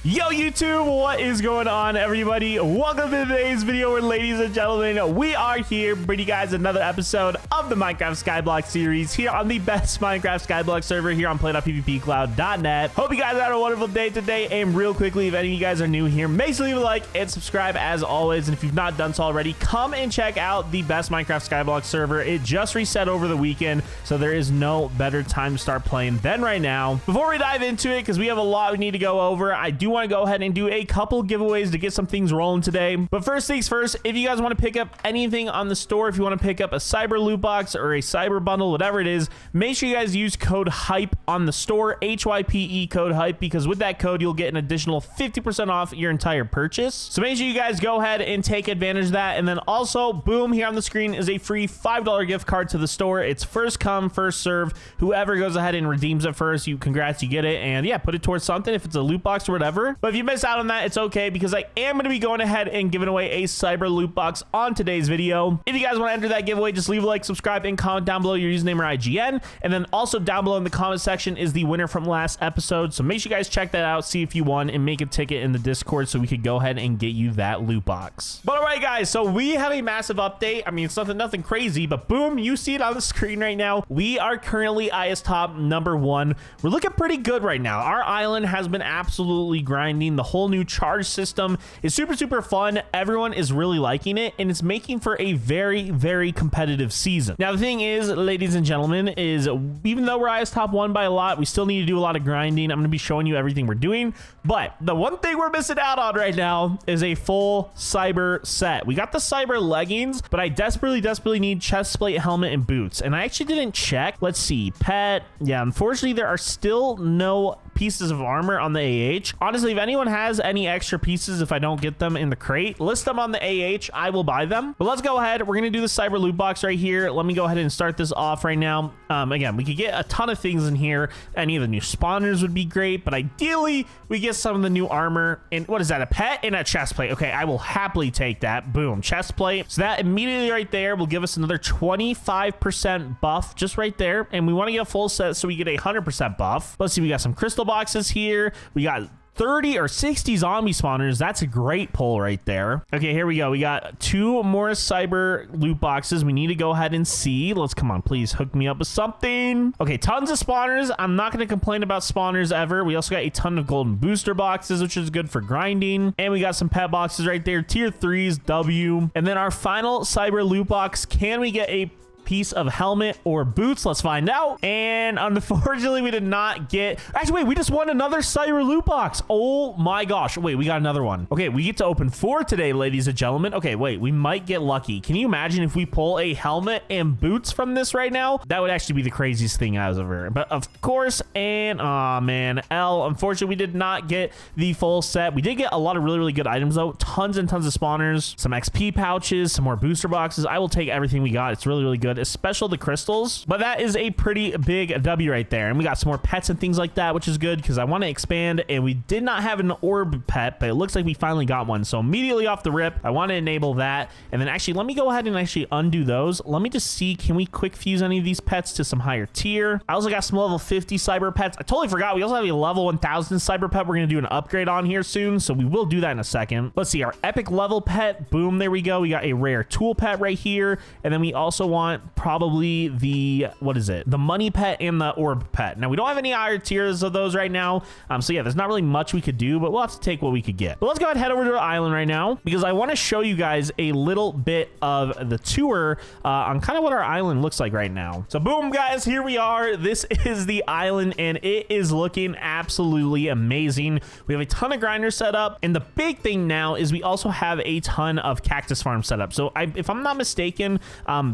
Yo YouTube, what is going on everybody? Welcome to today's video where, ladies and gentlemen, we are here bringing you guys another episode of the Minecraft Skyblock series here on the best Minecraft Skyblock server here on play.pvpcloud.net. Hope you guys had a wonderful day today. And real quickly, if any of you guys are new here, make sure to leave a like and subscribe as always. And if you've not done so already, come and check out the best Minecraft Skyblock server. It just reset over the weekend, so there is no better time to start playing than right now. Before we dive into it, because we have a lot we need to go over, I do want to go ahead and do a couple giveaways to get some things rolling today. But first things first, if you guys want to pick up anything on the store, if you want to pick up a cyber loot box or a cyber bundle, whatever it is, make sure you guys use code HYPE on the store, HYPE code HYPE, because with that code you'll get an additional 50% off your entire purchase. So make sure you guys go ahead and take advantage of that. And then also, boom, here on the screen is a free $5 gift card to the store. It's first come, first serve. Whoever goes ahead and redeems it first, congrats, you get it. And yeah, put it towards something if it's a loot box or whatever. But if you miss out on that, it's okay, because I am going to be going ahead and giving away a cyber loot box on today's video. If you guys want to enter that giveaway, just leave a like, subscribe, and comment down below your username or IGN. And then also down below in the comment section is the winner from last episode. So make sure you guys check that out, see if you won, and make a ticket in the Discord so we could go ahead and get you that loot box. But all right, guys, so we have a massive update. I mean, it's nothing crazy, but boom, you see it on the screen right now. We are currently IS top #1. We're looking pretty good right now. Our island has been absolutely grinding. The whole new charge system is super fun. Everyone is really liking it, and it's making for a very competitive season. Now, the thing is, ladies and gentlemen, is even though we're IS top 1 by a lot, we still need to do a lot of grinding. I'm going to be showing you everything we're doing, but the one thing we're missing out on right now is a full cyber set. We got the cyber leggings, but I desperately need chest plate, helmet, and boots. And I actually didn't check. Let's see, pet. Yeah, unfortunately, there are still no pieces of armor on the AH. Honestly, if anyone has any extra pieces, if I don't get them in the crate, list them on the AH. I will buy them. But let's go ahead. We're going to do the cyber loot box right here. Let me go ahead and start this off right now. Again, we could get a ton of things in here. Any of the new spawners would be great, but ideally we get some of the new armor. And what is that? A pet and a chest plate. Okay, I will happily take that. Boom, chest plate. So that immediately right there will give us another 25% buff just right there. And we want to get a full set so we get a 100% buff. Let's see, we got some crystal boxes here. We got 30 or 60 zombie spawners. That's a great pull right there. Okay, here we go. We got 2 more cyber loot boxes. We need to go ahead and see. Let's, come on, please hook me up with something. Okay, tons of spawners. I'm not going to complain about spawners ever. We also got a ton of golden booster boxes, which is good for grinding. And we got some pet boxes right there. Tier 3s, W. And then our final cyber loot box. Can we get a piece of helmet or boots? Let's find out. And unfortunately, we did not get... Actually, wait, we just won another cyber loot box. Oh my gosh. Wait, we got another one. Okay, we get to open 4 today, ladies and gentlemen. Okay, wait, we might get lucky. Can you imagine if we pull a helmet and boots from this right now? That would actually be the craziest thing I've ever heard. But of course, and oh man, unfortunately, we did not get the full set. We did get a lot of really good items though. Tons and tons of spawners, some XP pouches, some more booster boxes. I will take everything we got. It's really good, especially the crystals. But that is a pretty big W right there. And we got some more pets and things like that, which is good because I want to expand. And we did not have an orb pet, but it looks like we finally got one. So immediately off the rip, I want to enable that. And then actually, let me go ahead and actually undo those. Let me just see, can we quick fuse any of these pets to some higher tier? I also got some level 50 cyber pets. I totally forgot. We also have a level 1000 cyber pet we're going to do an upgrade on here soon. So we will do that in a second. Let's see, our epic level pet. Boom, there we go. We got a rare tool pet right here. And then we also want probably the, what is it? The money pet and the orb pet. Now, we don't have any higher tiers of those right now. So yeah, there's not really much we could do, but we'll have to take what we could get. But let's go ahead and head over to our island right now, because I want to show you guys a little bit of the tour on kind of what our island looks like right now. So boom, guys, here we are. This is the island, and it is looking absolutely amazing. We have a ton of grinders set up, and the big thing now is we also have a ton of cactus farms set up. So if I'm not mistaken,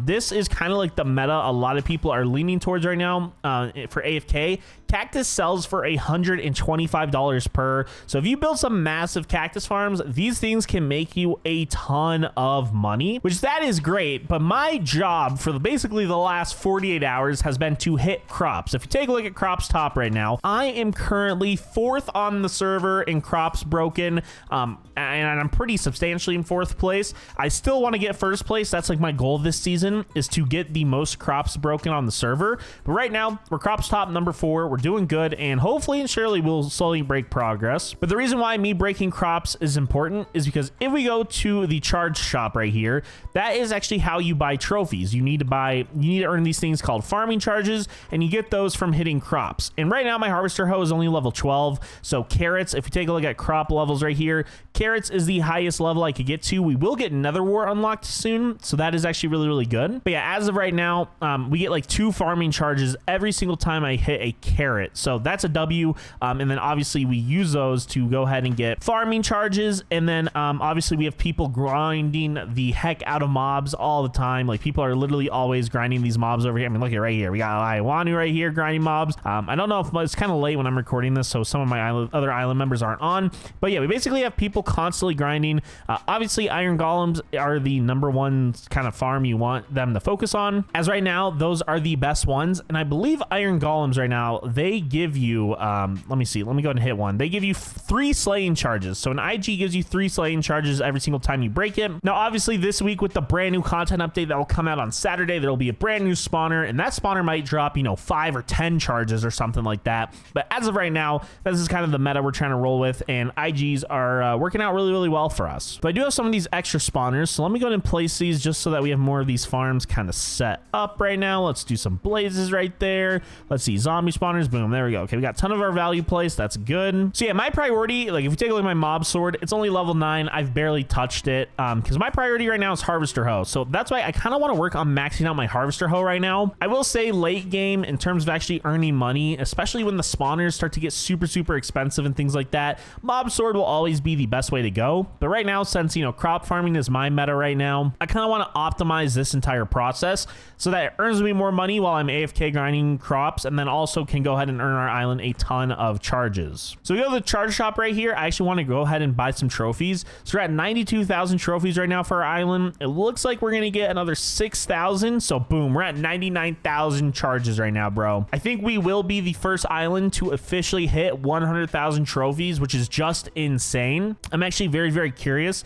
this is kind of like the meta a lot of people are leaning towards right now for AFK. Cactus sells for $125 per. So if you build some massive cactus farms, these things can make you a ton of money, which that is great. But my job for basically the last 48 hours has been to hit crops. If you take a look at crops top right now, I am currently 4th on the server in crops broken. And I'm pretty substantially in 4th place. I still want to get 1st place. That's like my goal this season, is to get the most crops broken on the server. But right now we're crops top #4. We're doing good, and hopefully and surely we'll slowly break progress. But the reason why me breaking crops is important is because if we go to the charge shop right here, that is actually how you buy trophies. You need to earn these things called farming charges, and you get those from hitting crops. And right now my harvester hoe is only level 12. So carrots, if you take a look at crop levels right here, carrots is the highest level I could get to. We will get Nether War unlocked soon, so that is actually really, really good. But yeah, as of right now, we get like 2 farming charges every single time I hit a carrot. So that's a W. And then obviously we use those to go ahead and get farming charges. And then obviously we have people grinding the heck out of mobs all the time. Like people are literally always grinding these mobs over here. I mean, look at right here. We got Iwanu right here grinding mobs. I don't know if it's kind of late when I'm recording this, so some of my other island members aren't on. But yeah, we basically have people constantly grinding. Obviously iron golems are the #1 kind of farm you want them to focus on. As right now, those are the best ones. And I believe iron golems right now, they give you, let me see, let me go ahead and hit one. They give you 3 slaying charges. So an IG gives you 3 slaying charges every single time you break it. Now, obviously this week with the brand new content update that will come out on Saturday, there'll be a brand new spawner, and that spawner might drop, you know, 5 or 10 charges or something like that. But as of right now, this is kind of the meta we're trying to roll with, and IGs are working out really, really well for us. But I do have some of these extra spawners, so let me go ahead and place these just so that we have more of these farms kind of set up right now. Let's do some blazes right there. Let's see, zombie spawners, boom, there we go. Okay, we got a ton of our value placed, that's good. So yeah, my priority, like if you take a look at my mob sword, it's only level 9. I've barely touched it because my priority right now is harvester hoe. So that's why I kind of want to work on maxing out my harvester hoe right now. I will say late game in terms of actually earning money, especially when the spawners start to get super, super expensive and things like that, mob sword will always be the best way to go. But right now, since, you know, crop farming is my meta right now, I kind of want to optimize this entire process so that it earns me more money while I'm AFK grinding crops, and then also can go ahead and earn our island a ton of charges. So we go to the charge shop right here. I actually want to go ahead and buy some trophies. So we're at 92,000 trophies right now for our island. It looks like we're going to get another 6,000. So boom, we're at 99,000 charges right now, bro. I think we will be the first island to officially hit 100,000 trophies, which is just insane. I'm actually very, very curious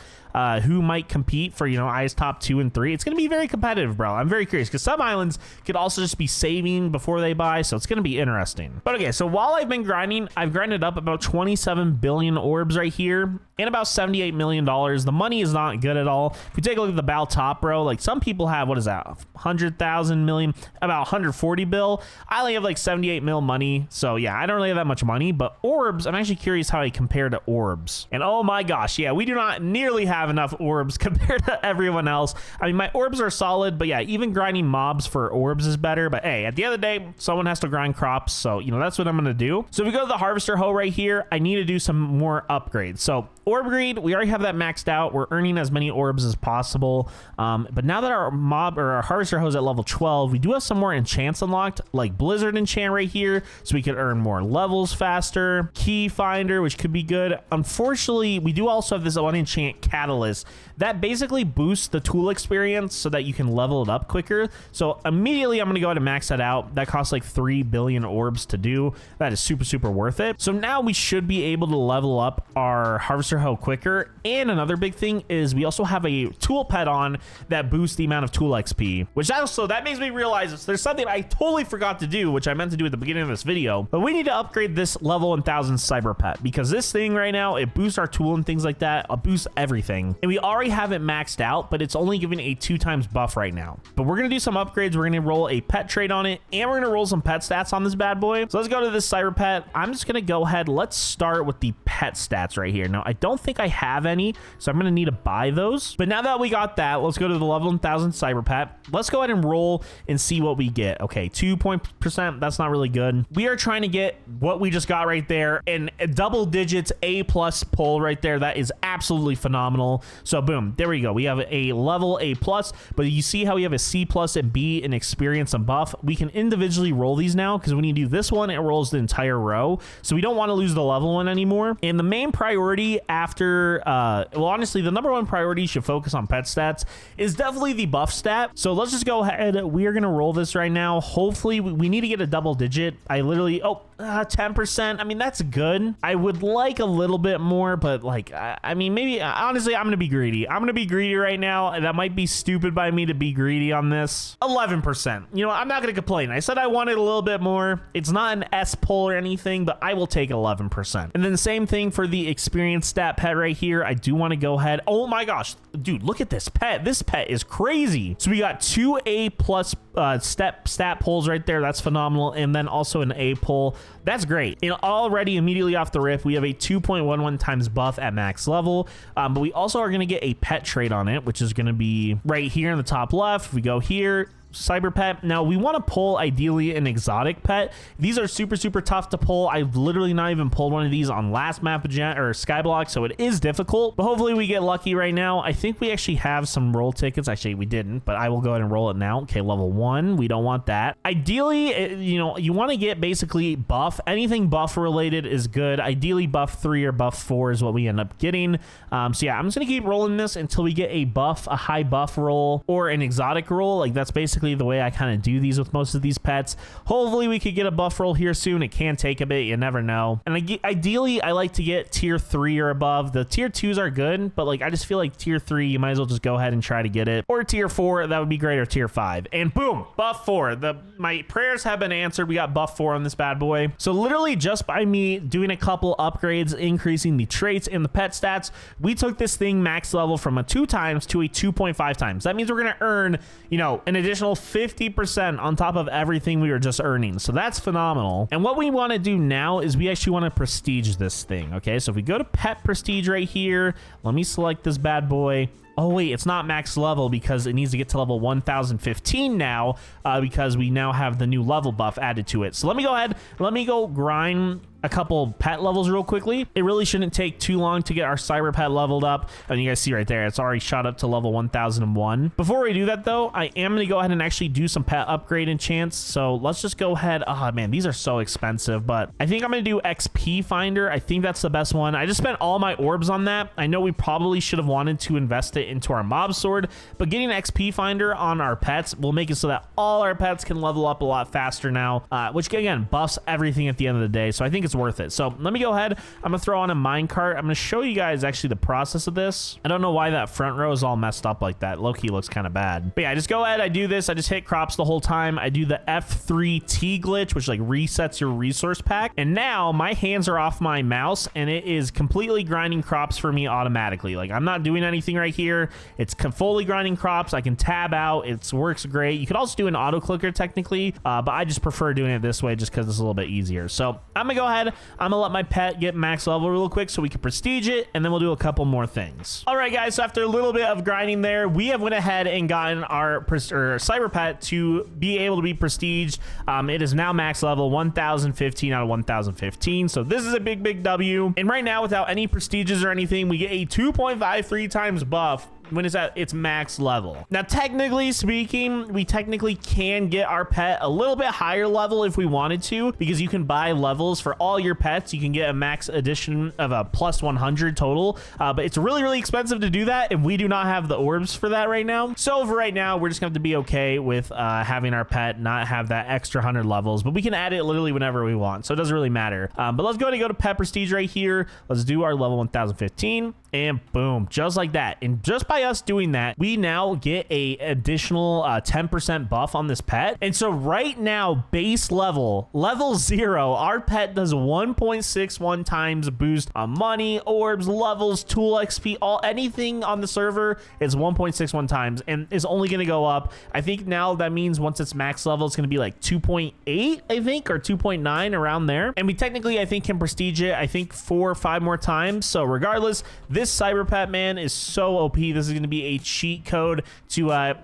who might compete for, you know, Ice top 2 and 3. It's going to be very competitive, bro. I'm very curious because some islands could also just be saving before they buy, so it's going to be interesting. But okay, so while I've been grinding, I've grinded up about 27 billion orbs right here and about $78 million. The money is not good at all. If you take a look at the Bal top, bro, like some people have, what is that, 100,000 million, about 140 bill. I only have like 78 mil money, so yeah, I don't really have that much money. But orbs, I'm actually curious how I compare to orbs. And oh my gosh, yeah, we do not nearly have enough orbs compared to everyone else. I mean, my orbs are solid, but yeah, even grinding mobs for orbs is better. But hey, at the end of the day, someone has to grind crops, so you know, that's what I'm gonna do. So if we go to the harvester hoe right here, I need to do some more upgrades. So orb greed, we already have that maxed out. We're earning as many orbs as possible. But now that our mob or our harvester hoe is at level 12, we do have some more enchants unlocked, like blizzard enchant right here, so we could earn more levels faster. Key finder, which could be good. Unfortunately, we do also have this one enchant catalyst that basically boosts the tool experience so that you can level it up quicker. So immediately I'm going to go ahead and max that out. That costs like 3 billion orbs to do. That is super, super worth it. So now we should be able to level up our harvester hoe quicker. And another big thing is we also have a tool pet on that boosts the amount of tool XP, which also, that makes me realize there's something I totally forgot to do, which I meant to do at the beginning of this video. But we need to upgrade this level 1000 cyber pet, because this thing right now, it boosts our tool and things like that. It boosts everything. And we already have it maxed out, but it's only giving a 2x buff right now. But we're going to do some upgrades. We're going to roll a pet trait on it, and we're going to roll some pet stats on this bad boy. So let's go to this cyber pet. I'm just going to go ahead. Let's start with the pet stats right here. Now, I don't think I have any, so I'm going to need to buy those. But now that we got that, let's go to the level 1000 cyber pet. Let's go ahead and roll and see what we get. Okay, 2%. That's not really good. We are trying to get what we just got right there, and double digits A+ pull right there. That is absolutely phenomenal. So boom, there we go. We have a level A+, but you see how we have a C+ and B in experience and buff. We can individually roll these now, because when you do this one, it rolls the entire row. So we don't want to lose the level one anymore. And the main priority after, well, honestly, the #1 priority you should focus on pet stats is definitely the buff stat. So let's just go ahead. We are going to roll this right now. Hopefully we need to get a double digit. I literally, oh, 10%. I mean, that's good. I would like a little bit more, but like, I mean, maybe, honestly, I'm going to be greedy. I'm going to be greedy right now. And that might be stupid by me to be greedy on this. 11%. You know, I'm not going to complain. I said I wanted a little bit more. It's not an S pull or anything, but I will take 11%. And then the same thing for the experience stat pet right here. I do want to go ahead. Oh my gosh, dude, look at this pet. This pet is crazy. So we got 2 A+ stat pulls right there. That's phenomenal. And then also an A pull. That's great. And already immediately off the rip, we have a 2.11 times buff at max level. But we also are going to get a pet trait on it, which is going to be right here in the top left. If we go here, cyber pet. Now we want to pull ideally an exotic pet. These are super tough to pull. I've literally not even pulled one of these on last map or Skyblock, so it is difficult, but hopefully we get lucky right now. I think we actually have some roll tickets. Actually, we didn't, but I will go ahead and roll it now. Okay, level 1, we don't want that. Ideally, you know, you want to get basically buff. Anything buff related is good. Ideally buff 3 or buff 4 is what we end up getting. So yeah, I'm just gonna keep rolling this until we get a buff, a high buff roll or an exotic roll. Like that's basically the way I kind of do these with most of these pets. Hopefully we could get a buff roll here soon. It can take a bit, you never know. And ideally I like to get tier 3 or above. The tier 2s are good, but like I just feel like tier 3 you might as well just go ahead and try to get it, or tier 4, that would be great, or tier 5. And boom, buff 4. My prayers have been answered. We got buff 4 on this bad boy. So literally just by me doing a couple upgrades, increasing the traits and the pet stats, we took this thing max level from a 2 times to a 2.5 times. That means we're gonna earn, you know, an additional 50% on top of everything we were just earning. So that's phenomenal. And what we want to do now is we actually want to prestige this thing. Okay, so if we go to pet prestige right here, let me select this bad boy. Oh wait, it's not max level because it needs to get to level 1015 now, because we now have the new level buff added to it. So let me go ahead, let me go grind a couple pet levels real quickly. It really shouldn't take too long to get our cyber pet leveled up. And you guys see right there, it's already shot up to level 1001. Before we do that though, I am going to go ahead and actually do some pet upgrade enchants. So let's just go ahead. Oh man, these are so expensive, but I think I'm going to do XP finder. I think that's the best one. I just spent all my orbs on that. I know we probably should have wanted to invest it into our mob sword, but getting XP finder on our pets will make it so that all our pets can level up a lot faster now, which again buffs everything at the end of the day. So I think it's worth it. So let me go ahead. I'm gonna throw on a minecart. I'm gonna show you guys actually the process of this. I don't know why that front row is all messed up like that. Low-key looks kind of bad. But yeah, I just go ahead. I do this. I just hit crops the whole time. I do the F3T glitch, which like resets your resource pack. And now my hands are off my mouse and it is completely grinding crops for me automatically. Like I'm not doing anything right here. It's fully grinding crops. I can tab out. It works great. You could also do an auto clicker technically, but I just prefer doing it this way just because it's a little bit easier. So I'm gonna go ahead. I'm gonna let my pet get max level real quick so we can prestige it, and then we'll do a couple more things. All right, guys, so after a little bit of grinding there, we have went ahead and gotten our cyber pet to be able to be prestiged. It is now max level 1015 out of 1015. So this is a big W. And right now, without any prestiges or anything, we get a 2.53 times buff when it's at its max level. Now, technically speaking, we technically can get our pet a little bit higher level if we wanted to, because you can buy levels for all your pets. You can get a max addition of a plus 100 total, but it's really expensive to do that, and we do not have the orbs for that right now. So for right now, we're just going to have to be okay with having our pet not have that extra 100 levels, but we can add it literally whenever we want, so it doesn't really matter. But let's go to pet prestige right here. Let's do our level 1015, and boom, just like that. And just by us doing that, we now get a additional 10% buff on this pet. And so right now, base level 0, our pet does 1.61 times boost on money, orbs, levels, tool XP, anything on the server is 1.61 times, and is only going to go up. I think now that means once it's max level, it's going to be like 2.8, I think, or 2.9 around there. And we technically, I think, can prestige it, I think 4 or 5 more times. So regardless, this cyber pet, man, is so OP. This is going to be a cheat code to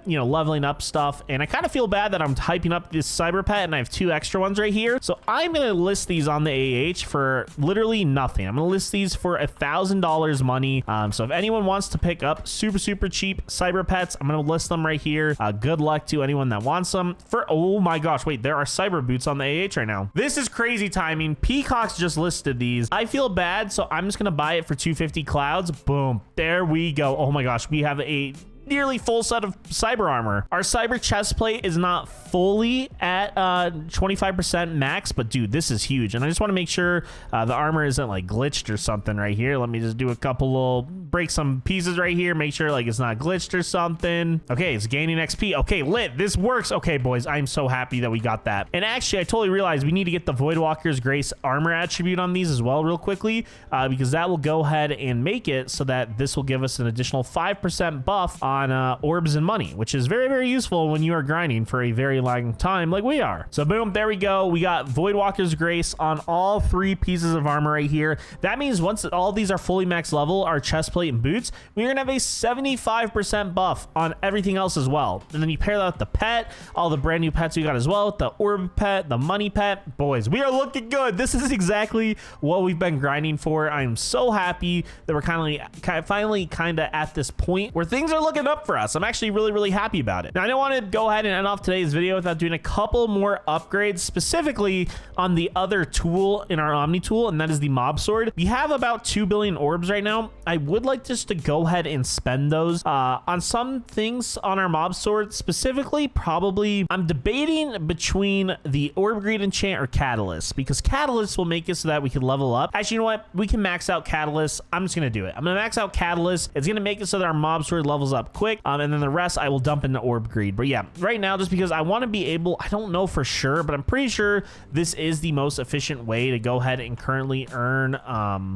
you know, leveling up stuff. And I kind of feel bad that I'm hyping up this cyber pet and I have 2 extra ones right here. So I'm going to list these on the AH for literally nothing. I'm going to list these for $1,000 money. So if anyone wants to pick up super cheap cyber pets, I'm going to list them right here. Good luck to anyone that wants them. Oh my gosh, wait, there are cyber boots on the AH right now. This is crazy timing. Peacocks just listed these. I feel bad, so I'm just going to buy it for 250 clouds. Boom, there we go. Oh my gosh, we have a nearly full set of cyber armor. Our cyber chest plate is not fully at 25% max, but dude, this is huge. And I just want to make sure the armor isn't like glitched or something right here. Let me just do a couple little, break some pieces right here, make sure like it's not glitched or something. Okay, it's gaining XP. Okay, lit, this works. Okay, boys, I'm so happy that we got that. And actually, I totally realized we need to get the Voidwalker's Grace armor attribute on these as well real quickly, because that will go ahead and make it so that this will give us an additional 5% buff on orbs and money, which is very, very useful when you are grinding for a very long time like we are. So boom, there we go. We got Voidwalker's Grace on all 3 pieces of armor right here. That means once all these are fully max level, our chest plate and boots, we're gonna have a 75% buff on everything else as well. And then you pair that with the pet, all the brand new pets we got as well, the orb pet, the money pet. Boys, we are looking good. This is exactly what we've been grinding for. I am so happy that we're finally kind of at this point where things are looking up for us. I'm actually really, really happy about it. Now, I don't want to go ahead and end off today's video without doing a couple more upgrades, specifically on the other tool in our Omni tool, and that is the mob sword. We have about 2 billion orbs right now. I would like just to go ahead and spend those on some things on our mob sword. Specifically, probably I'm debating between the orb greed enchant or catalyst, because catalyst will make it so that we can level up. Actually, you know what? We can max out catalyst. I'm just gonna do it. I'm gonna max out catalyst. It's gonna make it so that our mob sword levels up quick, and then the rest I will dump into orb greed. But yeah, right now, just because I want to be able, I don't know for sure, but I'm pretty sure this is the most efficient way to go ahead and currently earn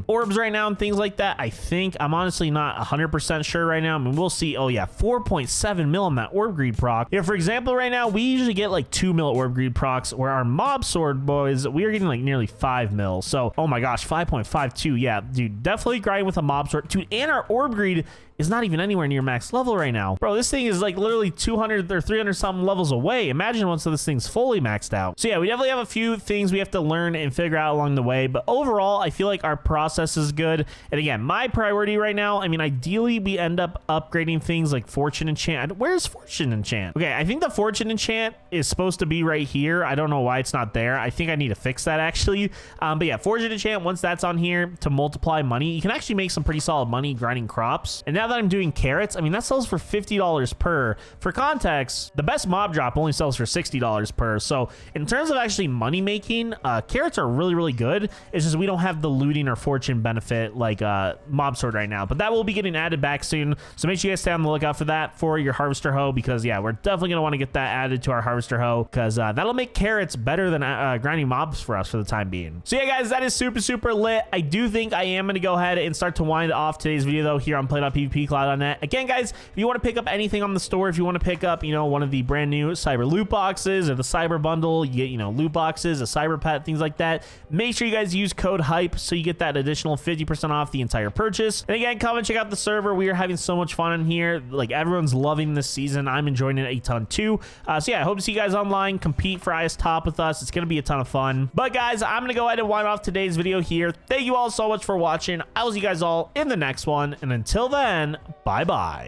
orbs right now and things like that. I think I'm honestly not 100% sure right now. I mean, we'll see. Oh yeah, 4.7 mil on that orb greed proc. Yeah, for example, right now we usually get like 2 mil orb greed procs, where our mob sword boys, we are getting like nearly 5 mil. So oh my gosh, 5.52. Yeah, dude, definitely grind with a mob sword, dude. And our orb greed is not even anywhere near max level right now. Bro, this thing is like literally 200 or 300 something levels away. Imagine once this thing's fully maxed out. So yeah, we definitely have a few things we have to learn and figure out along the way, but overall, I feel like our process is good. And again, my priority right now, I mean, ideally we end up upgrading things like Fortune Enchant. Where's Fortune Enchant? Okay, I think the Fortune Enchant is supposed to be right here. I don't know why it's not there. I think I need to fix that actually. But yeah, Fortune Enchant, once that's on here to multiply money, you can actually make some pretty solid money grinding crops. And now that I'm doing carrots, I mean, that sells for $50 per. For context, the best mob drop only sells for $60 per. So in terms of actually money making, carrots are really, really good. It's just we don't have the looting or fortune benefit like mob sword right now, but that will be getting added back soon. So make sure you guys stay on the lookout for that for your harvester hoe, because yeah, we're definitely gonna want to get that added to our harvester hoe, because that'll make carrots better than grinding mobs for us for the time being. So yeah, guys, that is super, super lit. I do think I am gonna go ahead and start to wind off today's video though here on Play.PvP Cloud. Again, guys, if you want to pick up anything on the store, if you want to pick up, you know, one of the brand new cyber loot boxes or the cyber bundle, you get, you know, loot boxes, a cyber pet, things like that, make sure you guys use code HYPE so you get that additional 50% off the entire purchase. And again, come and check out the server. We are having so much fun in here. Like, everyone's loving this season. I'm enjoying it a ton too. So yeah, I hope to see you guys online, compete for highest top with us. It's going to be a ton of fun. But guys, I'm going to go ahead and wind off today's video here. Thank you all so much for watching. I will see you guys all in the next one. And until then, bye-bye.